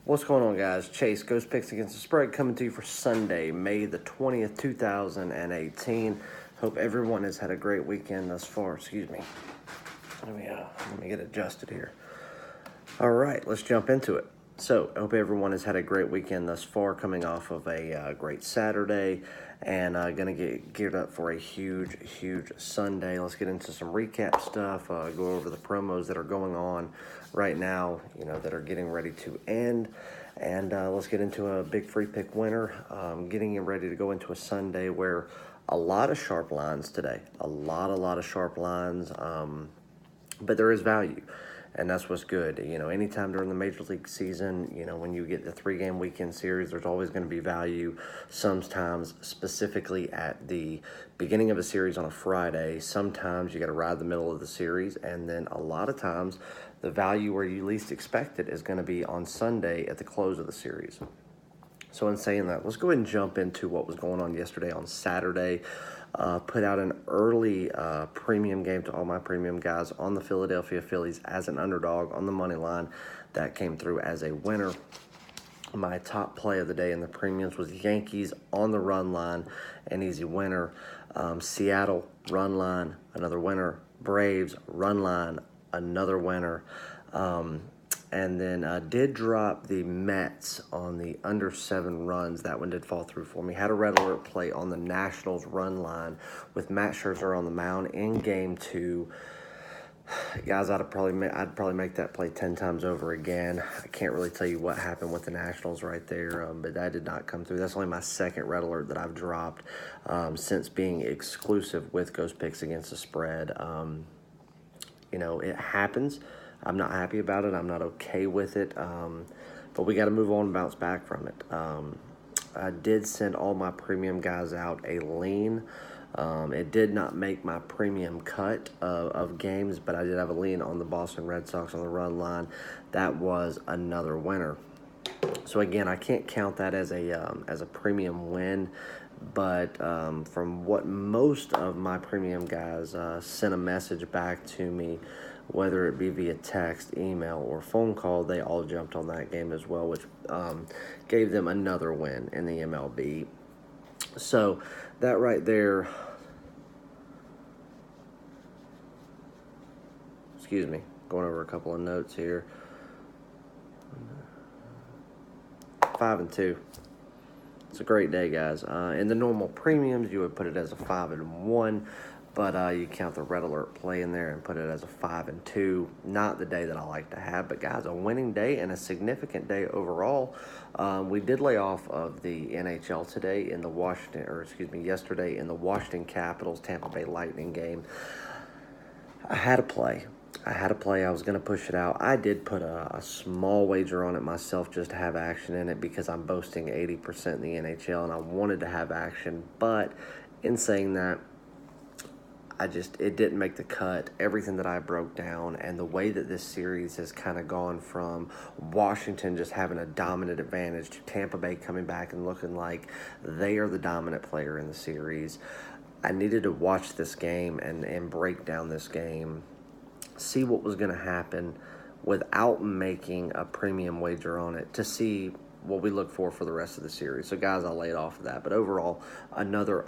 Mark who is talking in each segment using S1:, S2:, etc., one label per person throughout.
S1: What's going on, guys? Chase, Ghost Picks Against the Spread, coming to you for Sunday, May the 20th, 2018. Hope everyone has had a great weekend thus far. Excuse me. Let me get adjusted here. All right, let's jump into it. So, I hope everyone has had a great weekend thus far, coming off of a great Saturday, and going to get geared up for a huge Sunday. Let's get into some recap stuff, go over the promos that are going on right now, that are getting ready to end, and let's get into a big free pick winner, getting ready to go into a Sunday where a lot of sharp lines today, a lot of sharp lines, but there is value. And that's what's good. Anytime during the Major League season, when you get the 3-game weekend series, there's always going to be value. Sometimes, specifically at the beginning of a series on a Friday, sometimes you got to ride the middle of the series. And then a lot of times, the value where you least expect it is going to be on Sunday at the close of the series. So in saying that, let's go ahead and jump into what was going on yesterday on Saturday. Put out an early premium game to all my premium guys on the Philadelphia Phillies as an underdog on the money line. That came through as a winner. My top play of the day in the premiums was Yankees on the run line, an easy winner. Seattle run line, another winner. Braves run line, another winner. And then did drop the Mets on the under 7 runs. That one did fall through for me. Had a red alert play on the Nationals run line with Matt Scherzer on the mound in Game 2. Guys, I'd probably make that play 10 times over again. I can't really tell you what happened with the Nationals right there, but that did not come through. That's only my second red alert that I've dropped since being exclusive with Ghost Picks Against the Spread. It happens. I'm not happy about it. I'm not okay with it. But we got to move on and bounce back from it. I did send all my premium guys out a lean. It did not make my premium cut of games, but I did have a lean on the Boston Red Sox on the run line. That was another winner. So again, I can't count that as a premium win. But from what most of my premium guys sent a message back to me, whether it be via text, email, or phone call, they all jumped on that game as well, which gave them another win in the MLB. So that right there, excuse me, going over a couple of notes here. 5-2. It's a great day, guys. In the normal premiums, you would put it as a 5-1, but you count the red alert play in there and put it as a 5-2. Not the day that I like to have, but guys, a winning day and a significant day overall. We did lay off of the NHL today in the yesterday in the Washington Capitals Tampa Bay Lightning game. I had a play. I was going to push it out. I did put a small wager on it myself just to have action in it because I'm boasting 80% in the NHL and I wanted to have action. But in saying that, it didn't make the cut. Everything that I broke down and the way that this series has kind of gone from Washington just having a dominant advantage to Tampa Bay coming back and looking like they are the dominant player in the series. I needed to watch this game and break down this game, see what was going to happen without making a premium wager on it to see what we look for the rest of the series. So, guys, I'll lay it off of that. But overall, another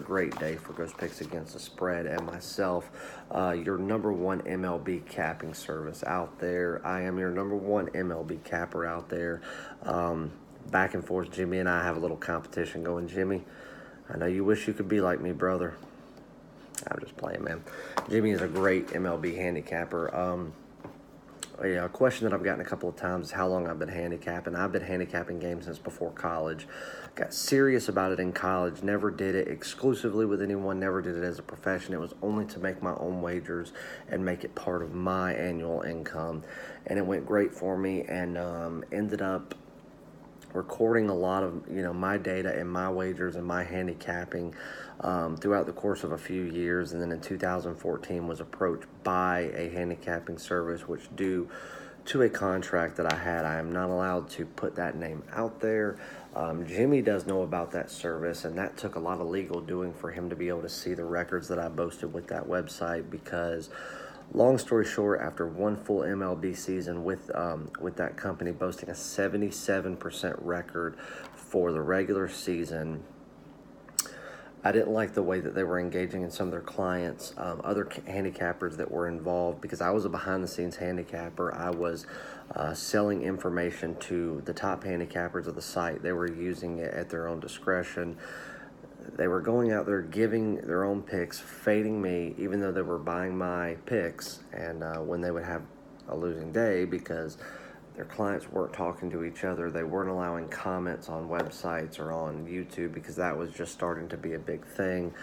S1: great day for Ghost Picks Against the Spread and myself, your number one MLB capping service out there. I am your number one MLB capper out there. Back and forth, Jimmy and I have a little competition going. Jimmy, I know you wish you could be like me, brother. I'm just playing, man. Jimmy is a great MLB handicapper. A question that I've gotten a couple of times is how long I've been handicapping. I've been handicapping games since before college. Got serious about it in college. Never did it exclusively with anyone. Never did it as a profession. It was only to make my own wagers and make it part of my annual income. And it went great for me and ended up recording a lot of my data and my wagers and my handicapping throughout the course of a few years, and then in 2014 was approached by a handicapping service, which due to a contract that I am not allowed to put that name out there. Jimmy does know about that service, and that took a lot of legal doing for him to be able to see the records that I boasted with that website, because Long story short, after one full MLB season with that company, boasting a 77% record for the regular season, I didn't like the way that they were engaging in some of their clients, other handicappers that were involved, because I was a behind-the-scenes handicapper. I was selling information to the top handicappers of the site. They were using it at their own discretion. They were going out there giving their own picks, fading me, even though they were buying my picks, and when they would have a losing day because their clients weren't talking to each other. They weren't allowing comments on websites or on YouTube because that was just starting to be a big thing.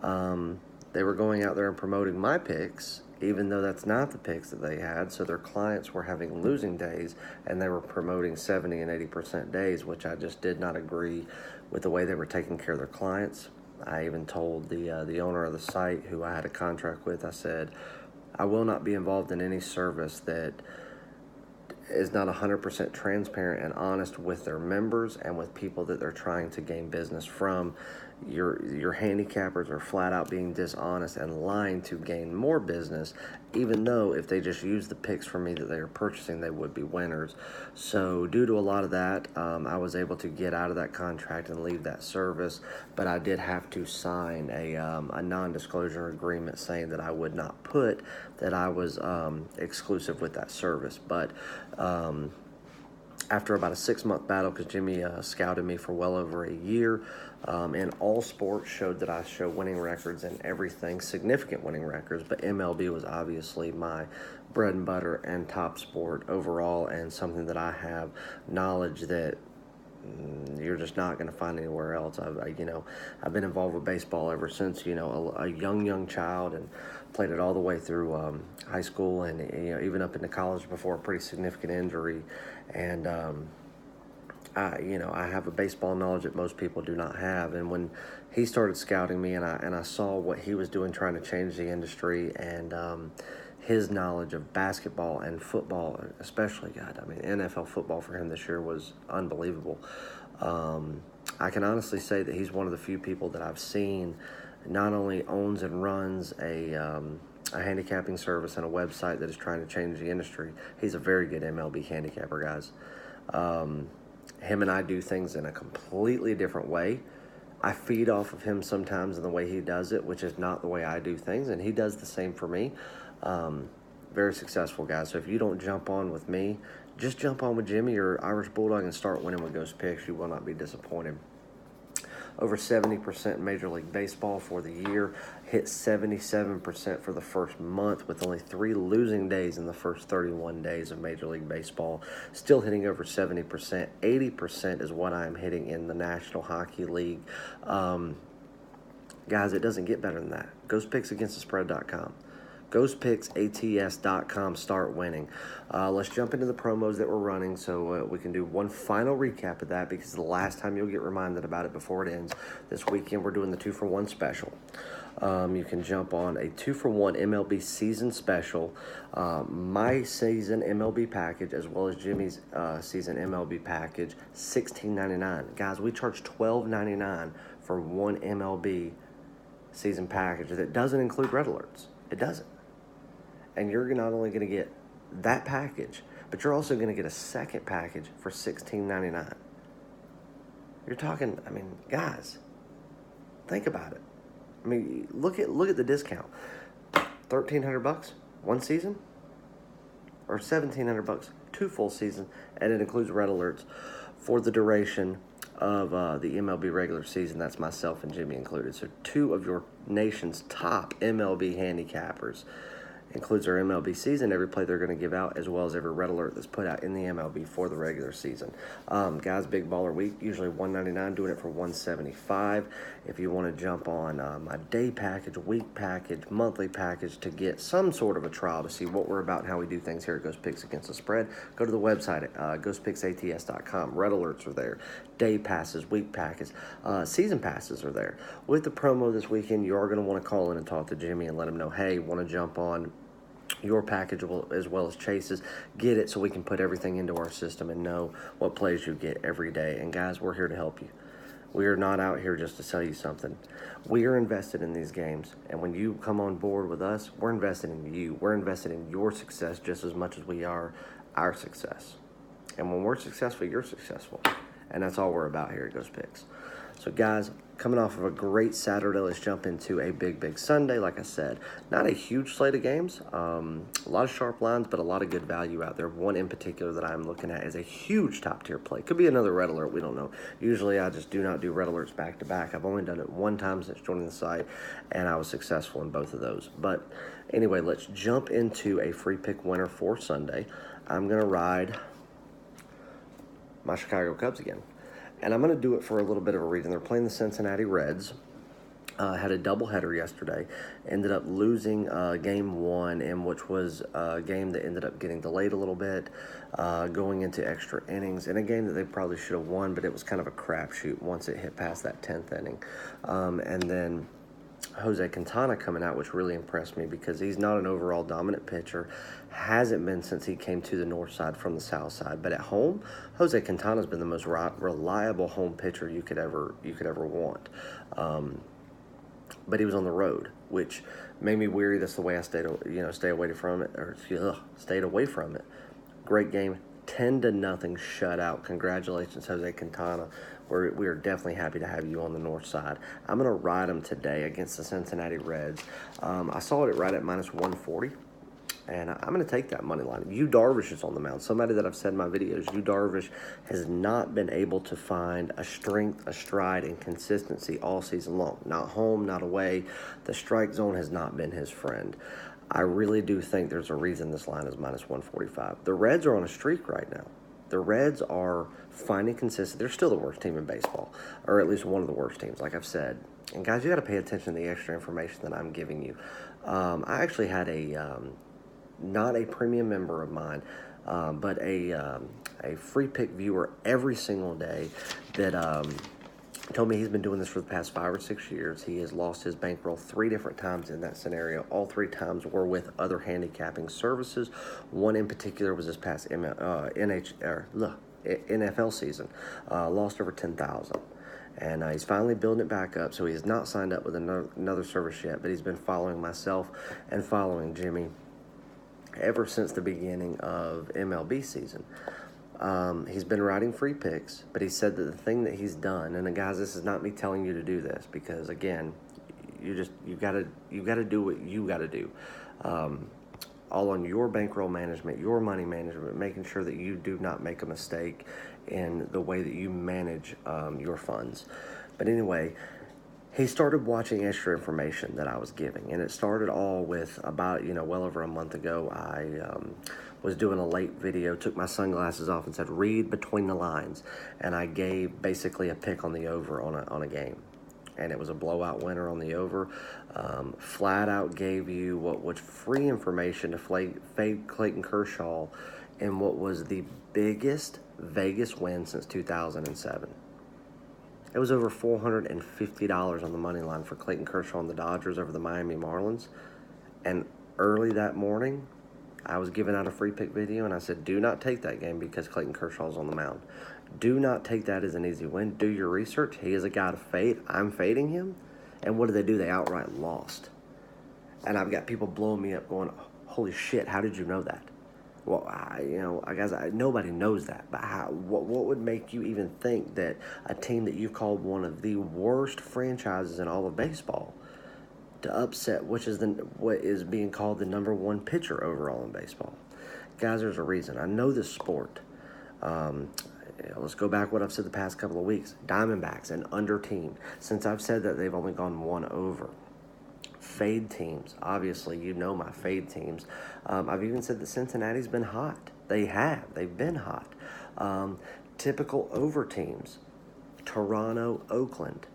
S1: They were going out there and promoting my picks, even though that's not the picks that they had. So their clients were having losing days, and they were promoting 70 and 80% days, which I just did not agree with the way they were taking care of their clients. I even told the owner of the site, who I had a contract with, I said, I will not be involved in any service that is not 100% transparent and honest with their members and with people that they're trying to gain business from. Your handicappers are flat out being dishonest and lying to gain more business, even though if they just use the picks from me that they are purchasing, they would be winners. So due to a lot of that, I was able to get out of that contract and leave that service, but I did have to sign a non-disclosure agreement saying that I would not put that I was exclusive with that service. But after about a 6-month battle, because Jimmy scouted me for well over a year, and all sports showed that I show winning records and everything, significant winning records, but MLB was obviously my bread and butter and top sport overall, and something that I have knowledge that you're just not going to find anywhere else. I've been involved with baseball ever since, a young child, and played it all the way through high school, and even up into college before a pretty significant injury. And I have a baseball knowledge that most people do not have. And when he started scouting me, and I saw what he was doing, trying to change the industry, and his knowledge of basketball and football, especially, NFL football for him this year was unbelievable. I can honestly say that he's one of the few people that I've seen not only owns and runs a handicapping service and a website that is trying to change the industry. He's a very good MLB handicapper, guys. Him and I do things in a completely different way. I feed off of him sometimes in the way he does it, which is not the way I do things, and he does the same for me. Very successful, guys. So if you don't jump on with me, just jump on with Jimmy or Irish Bulldog and start winning with Ghost Picks. You will not be disappointed. Over 70% in Major League Baseball for the year, hit 77% for the first month, with only 3 losing days in the first 31 days of Major League Baseball. Still hitting over 70%. 80% is what I'm hitting in the National Hockey League. Guys, it doesn't get better than that. GhostPicksAgainstTheSpread.com. GhostPicksATS.com. Start winning. Let's jump into the promos that we're running, so we can do one final recap of that, because the last time you'll get reminded about it before it ends. This weekend we're doing the 2-for-1 special. You can jump on a 2-for-1 MLB season special, my season MLB package, as well as Jimmy's season MLB package, $16.99. Guys, we charge $12.99 for one MLB season package that doesn't include red alerts. It doesn't. And you're not only going to get that package, but you're also going to get a second package for $16.99. You're talking, guys, think about it. Look at the discount. $1,300 one season, or $1,700 2 full seasons, and it includes red alerts for the duration of the MLB regular season. That's myself and Jimmy included. So 2 of your nation's top MLB handicappers. Includes our MLB season, every play they're going to give out, as well as every red alert that's put out in the MLB for the regular season. Guys, Big Baller Week, usually $199, doing it for $175. If you want to jump on my day package, week package, monthly package to get some sort of a trial to see what we're about and how we do things here at Ghost Picks Against the Spread, go to the website at GhostPicksATS.com. Red alerts are there. Day passes, week passes, season passes are there. With the promo this weekend, you are going to want to call in and talk to Jimmy and let him know, hey, want to jump on your package as well as Chase's. Get it so we can put everything into our system and know what plays you get every day. And guys, we're here to help you. We are not out here just to sell you something. We are invested in these games, and when you come on board with us, we're invested in you. We're invested in your success just as much as we are our success. And when we're successful, you're successful. And that's all we're about here at Ghost Picks. So, guys, coming off of a great Saturday, let's jump into a big Sunday. Like I said, not a huge slate of games. A lot of sharp lines, but a lot of good value out there. One in particular that I'm looking at is a huge top-tier play. Could be another red alert. We don't know. Usually, I just do not do red alerts back-to-back. I've only done it one time since joining the site, and I was successful in both of those. But anyway, let's jump into a free pick winner for Sunday. I'm going to ride my Chicago Cubs again. And I'm going to do it for a little bit of a reason. They're playing the Cincinnati Reds. Had a doubleheader yesterday. Ended up losing game one, in which was a game that ended up getting delayed a little bit, going into extra innings. In a game that they probably should have won, but it was kind of a crapshoot once it hit past that 10th inning. And then Jose Quintana coming out, which really impressed me because he's not an overall dominant pitcher. Hasn't been since he came to the north side from the south side. But at home, Jose Quintana's been the most reliable home pitcher you could ever want. But he was on the road, which made me weary. That's the way I stayed away from it. Stayed away from it. Great game, 10-0 shutout. Congratulations, Jose Quintana. We are definitely happy to have you on the north side. I'm going to ride him today against the Cincinnati Reds. I saw it right at -140, and I'm going to take that money line. Yu Darvish is on the mound. Somebody that I've said in my videos, Yu Darvish has not been able to find a strength, a stride, and consistency all season long. Not home, not away. The strike zone has not been his friend. I really do think there's a reason this line is -145. The Reds are on a streak right now. The Reds are finding consistency. They're still the worst team in baseball, or at least one of the worst teams, like I've said. And, guys, you got to pay attention to the extra information that I'm giving you. I actually had not a premium member of mine, but a free pick viewer every single day that told me he's been doing this for the past 5 or 6 years. He has lost his bankroll 3 different times in that scenario. All 3 times were with other handicapping services. One in particular was this past NFL season. Lost over $10,000. And he's finally building it back up, so he has not signed up with another service yet, but he's been following myself and following Jimmy ever since the beginning of MLB season. He's been writing free picks, but he said that the thing that he's done, and guys, this is not me telling you to do this, because again, you gotta do what you gotta do. All on your bankroll management, your money management, making sure that you do not make a mistake in the way that you manage your funds. But anyway, he started watching extra information that I was giving, and it started all with about, well over a month ago, I was doing a late video, took my sunglasses off and said, read between the lines, and I gave basically a pick on the over on a game. And it was a blowout winner on the over. Flat out gave you what was free information to fade Clayton Kershaw in what was the biggest Vegas win since 2007. It was over $450 on the money line for Clayton Kershaw and the Dodgers over the Miami Marlins. And early that morning, I was giving out a free pick video, and I said, do not take that game because Clayton Kershaw is on the mound. Do not take that as an easy win. Do your research. He is a guy to fade. I'm fading him. And what did? They outright lost. And I've got people blowing me up going, holy shit, how did you know that? Well, nobody knows that. But what would make you even think that a team that you've called one of the worst franchises in all of baseball to upset, what is being called the #1 pitcher overall in baseball? Guys, there's a reason. I know this sport. Let's go back what I've said the past couple of weeks. Diamondbacks, an under team. Since I've said that, they've only gone 1 over. Fade teams. Obviously, my fade teams. I've even said that Cincinnati's been hot. They have. They've been hot. Typical over teams. Toronto, Oakland.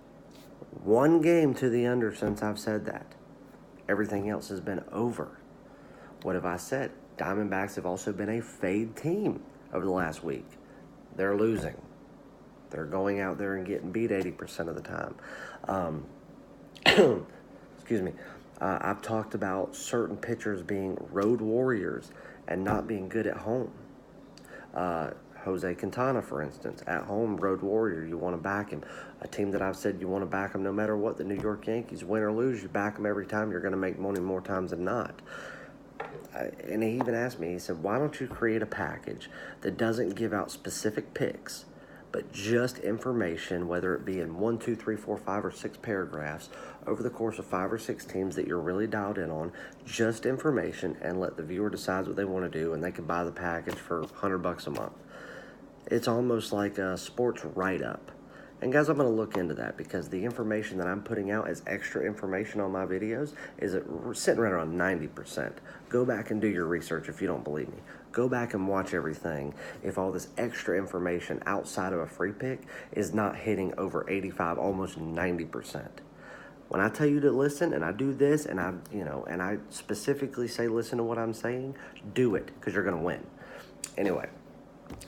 S1: 1 game to the under since I've said that. Everything else has been over. What have I said? Diamondbacks have also been a fade team over the last week. They're losing. They're going out there and getting beat 80% of the time. Excuse me. I've talked about certain pitchers being road warriors and not being good at home. Jose Quintana, for instance, at home, Road Warrior, you want to back him. A team that I've said you want to back them no matter what, the New York Yankees, win or lose, you back them every time. You're going to make money more times than not. And he even asked me, he said, why don't you create a package that doesn't give out specific picks, but just information, whether it be in 1, 2, 3, 4, 5, or 6 paragraphs over the course of 5 or 6 teams that you're really dialed in on, just information, and let the viewer decide what they want to do, and they can buy the package for $100 a month. It's almost like a sports write-up. And guys, I'm going to look into that because the information that I'm putting out as extra information on my videos is sitting right around 90%. Go back and do your research if you don't believe me. Go back and watch everything if all this extra information outside of a free pick is not hitting over 85, almost 90%. When I tell you to listen and I do this and I specifically say listen to what I'm saying, do it because you're going to win. Anyway.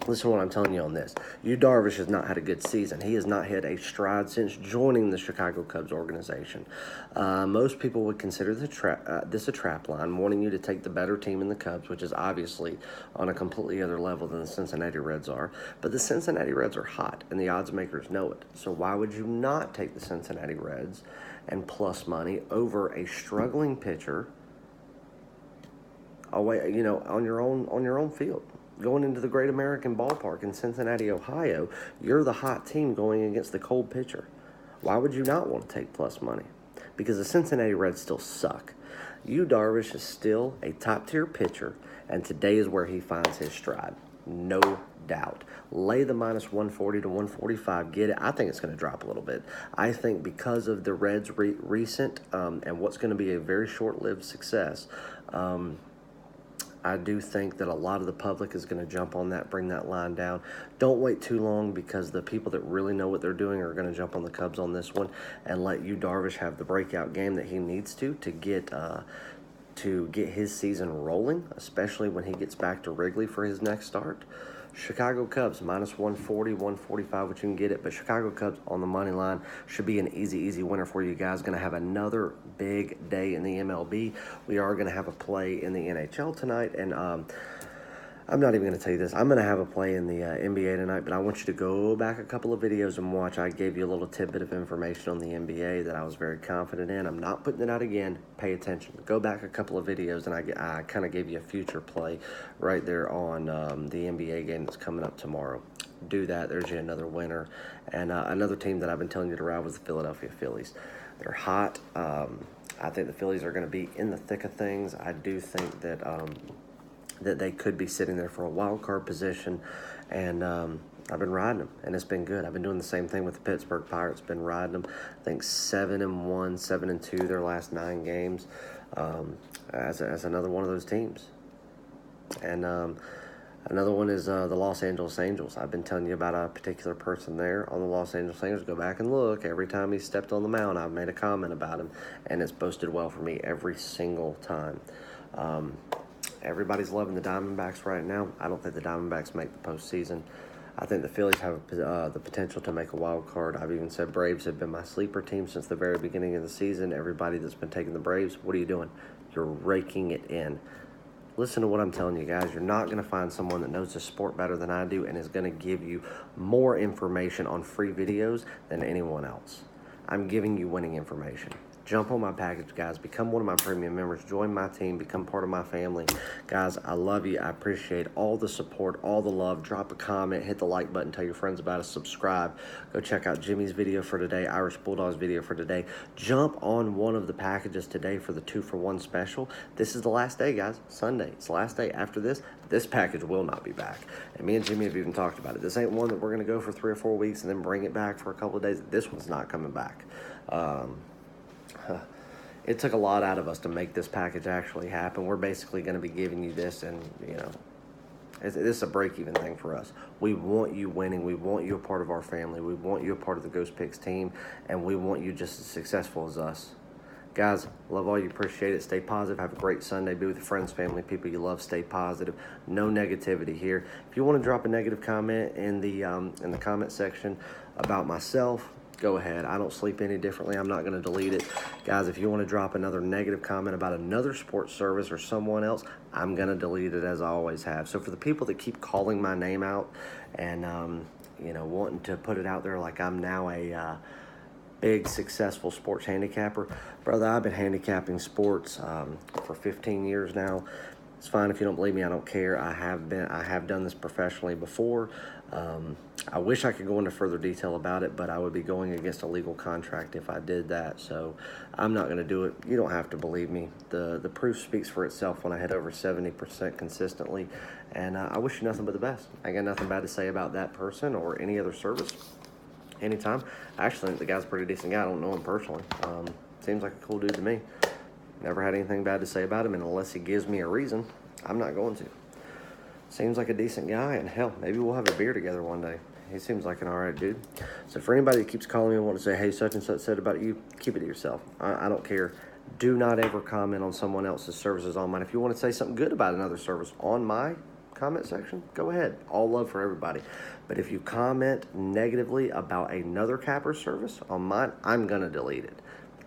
S1: Listen to what I'm telling you on this. Yu Darvish has not had a good season. He has not hit a stride since joining the Chicago Cubs organization. Most people would consider this a trap line, wanting you to take the better team in the Cubs, which is obviously on a completely other level than the Cincinnati Reds are. But the Cincinnati Reds are hot, and the odds makers know it. So why would you not take the Cincinnati Reds and plus money over a struggling pitcher away, on your own field? Going into the Great American Ballpark in Cincinnati, Ohio, you're the hot team going against the cold pitcher. Why would you not want to take plus money? Because the Cincinnati Reds still suck. Yu Darvish is still a top-tier pitcher, and today is where he finds his stride. No doubt. Lay the minus 140 to 145. Get it. I think it's going to drop a little bit. I think because of the Reds' recent and what's going to be a very short-lived success, I do think that a lot of the public is going to jump on that, bring that line down. Don't wait too long because the people that really know what they're doing are going to jump on the Cubs on this one and let Yu Darvish have the breakout game that he needs to get his season rolling, especially when he gets back to Wrigley for his next start. Chicago Cubs, minus 140, 145, which you can get it. But Chicago Cubs on the money line should be an easy winner for you guys. Going to have another big day in the MLB. We are going to have a play in the NHL tonight. And I'm not even going to tell you this. I'm going to have a play in the NBA tonight, but I want you to go back a couple of videos and watch. I gave you a little tidbit of information on the NBA that I was very confident in. I'm not putting it out again. Pay attention. Go back a couple of videos, and I kind of gave you a future play right there on the NBA game that's coming up tomorrow. Do that. There's you another winner. And another team that I've been telling you to ride was the Philadelphia Phillies. They're hot. I think the Phillies are going to be in the thick of things. I do think that that they could be sitting there for a wild card position, and I've been riding them, and it's been good. I've been doing the same thing with the Pittsburgh Pirates, been riding them. I think 7-1, 7-2 their last 9 games as another one of those teams. And another one is the Los Angeles Angels. I've been telling you about a particular person there on the Los Angeles Angels. Go back and look. Every time he stepped on the mound, I've made a comment about him, and it's boasted well for me every single time. Everybody's loving the Diamondbacks right now. I don't think the Diamondbacks make the postseason. I think the Phillies have the potential to make a wild card. I've even said Braves have been my sleeper team since the very beginning of the season. Everybody that's been taking the Braves, what are you doing? You're raking it in. Listen to what I'm telling you, guys. You're not going to find someone that knows the sport better than I do and is going to give you more information on free videos than anyone else. I'm giving you winning information. Jump on my package, guys. Become one of my premium members. Join my team. Become part of my family. Guys, I love you. I appreciate all the support, all the love. Drop a comment. Hit the like button. Tell your friends about us. Subscribe. Go check out Jimmy's video for today. Irish Bulldog's video for today. Jump on one of the packages today for the 2-for-1 special. This is the last day, guys. Sunday. It's the last day. After this package will not be back. And me and Jimmy have even talked about it. This ain't one that we're going to go for 3 or 4 weeks and then bring it back for a couple of days. This one's not coming back. It took a lot out of us to make this package actually happen. We're basically going to be giving you this, and this is a break-even thing for us. We want you winning. We want you a part of our family. We want you a part of the Ghost Picks team, and we want you just as successful as us. Guys, love all you. Appreciate it. Stay positive. Have a great Sunday. Be with your friends, family, people you love. Stay positive. No negativity here. If you want to drop a negative comment in the comment section about myself, go ahead. I don't sleep any differently. I'm not going to delete it. Guys, if you want to drop another negative comment about another sports service or someone else, I'm going to delete it as I always have. So for the people that keep calling my name out and, wanting to put it out there like I'm now a big, successful sports handicapper, brother, I've been handicapping sports for 15 years now. It's fine if you don't believe me. I don't care. I have done this professionally before. I wish I could go into further detail about it, but I would be going against a legal contract if I did that. So I'm not going to do it. You don't have to believe me. The proof speaks for itself when I hit over 70% consistently. And I wish you nothing but the best. I got nothing bad to say about that person or any other service. Anytime. I actually think the guy's a pretty decent guy. I don't know him personally. Seems like a cool dude to me. Never had anything bad to say about him, and unless he gives me a reason, I'm not going to. Seems like a decent guy, and hell, maybe we'll have a beer together one day. He seems like an alright dude. So for anybody that keeps calling me and want to say, hey, such and such said about you, keep it to yourself. I don't care. Do not ever comment on someone else's services on mine. If you want to say something good about another service on my comment section, go ahead. All love for everybody. But if you comment negatively about another capper service on mine, I'm going to delete it.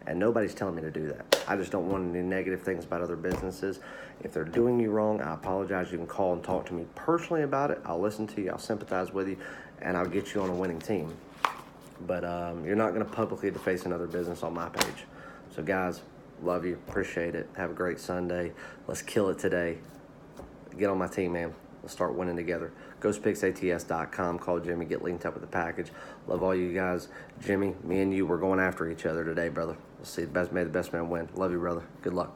S1: And nobody's telling me to do that. I just don't want any negative things about other businesses. If they're doing you wrong, I apologize. You can call and talk to me personally about it. I'll listen to you. I'll sympathize with you. And I'll get you on a winning team. But you're not going to publicly deface another business on my page. So, guys, love you. Appreciate it. Have a great Sunday. Let's kill it today. Get on my team, man. Let's start winning together. GHOSTPICKSATS.com. Call Jimmy. Get linked up with the package. Love all you guys. Jimmy, me and you, we're going after each other today, brother. We'll see. May the best man win. Love you, brother. Good luck.